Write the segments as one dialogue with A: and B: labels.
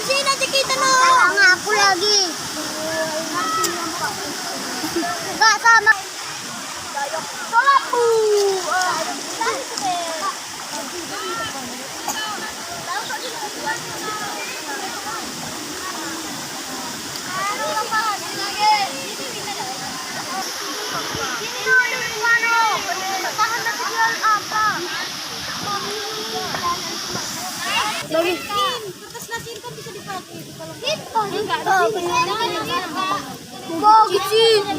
A: Sino si kita no? Kaya nga ako lagi. Gak sama. Tolapu. Lagi. Kertas nasin kan bisa dipakai kalau enggak ada cicin.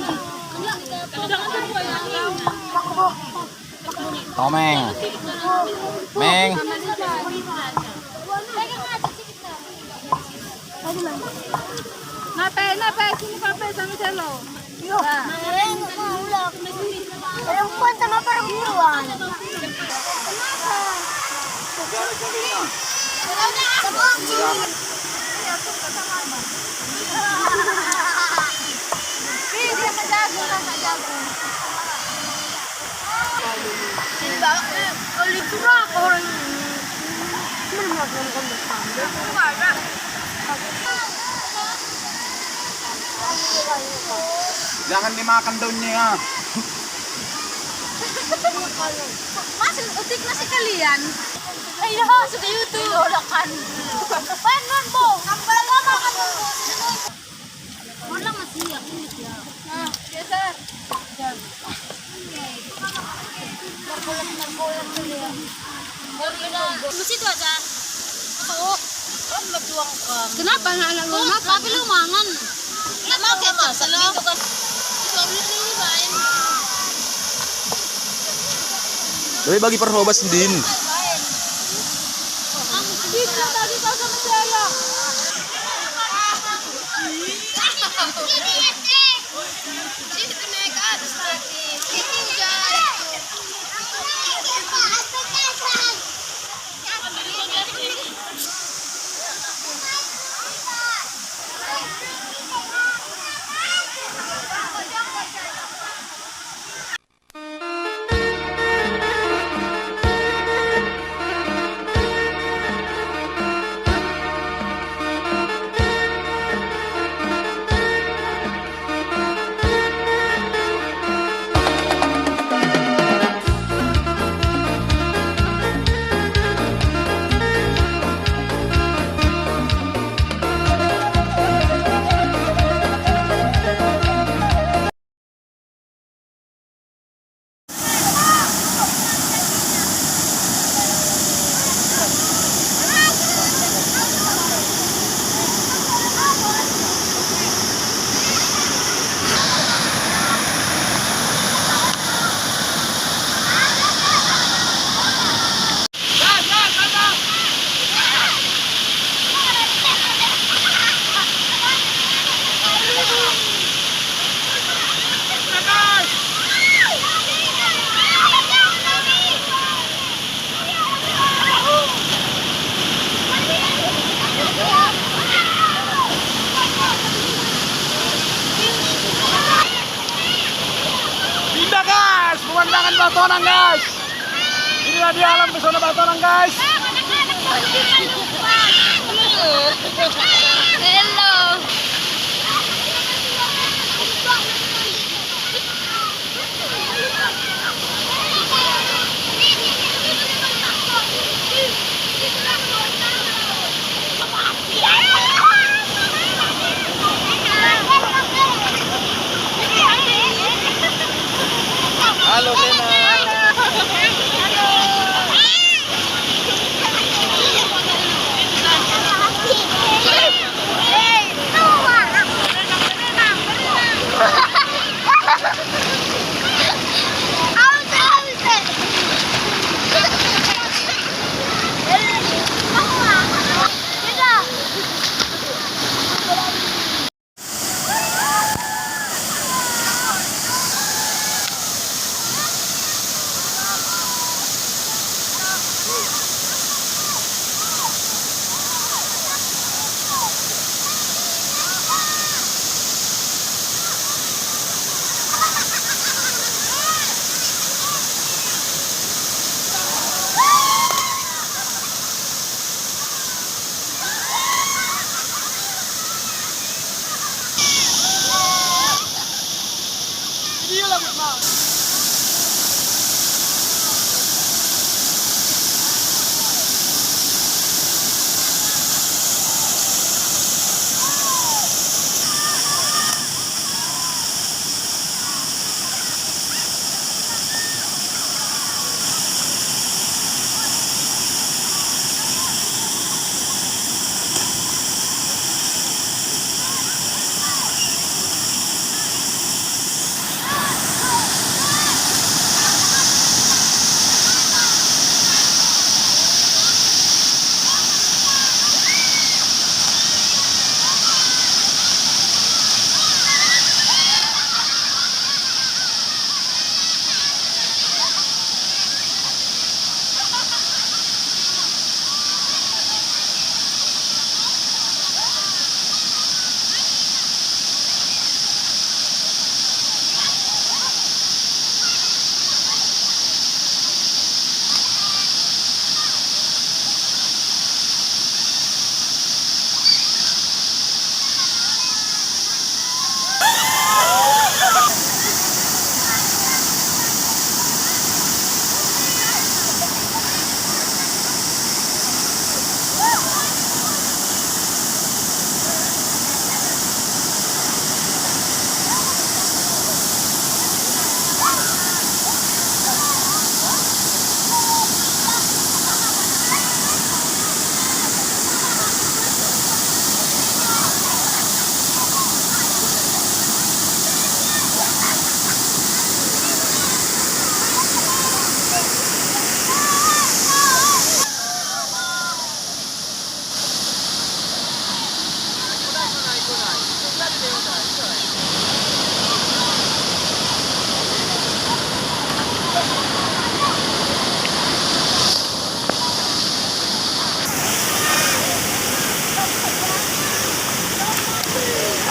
B: Tomeng. Meng.
C: Nape, sini pape sama celo.
A: Yo. Perempuan sama perempuan. Dia kejago, kakak jago. Ini balak oli curah orang ini. Mana melakukan bertanda?
B: Jangan dimakan daunnya ya.
C: Mas, utik nasi kalian.
A: Ayo, suka YouTube. Lodakan. Panon po. Nampala lama kan po. Wala masih ya, ini ya.
C: Nah, geser.
A: Narkolan tuh ya.
C: Masih itu aja.
A: Oh, kan berjuang kan.
C: Kenapa anak-anak lu makan?
A: Tapi lu mangan. Nggak mau kayak masa lu.
B: Lebih bagi perlobas din.
C: Bisa tadi kau sama saya.
B: Pemandangan Batonan guys. Inilah dia alam pesona Batonan guys.
A: Hello.
B: Halo Sena.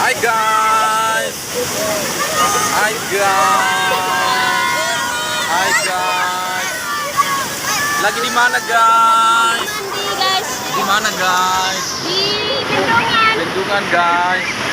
D: Hi guys! Hi guys! Hi guys! Lagi di mana guys?
A: Mandi guys.
D: Di mana guys?
A: Di Bendungan.
D: Bendungan guys.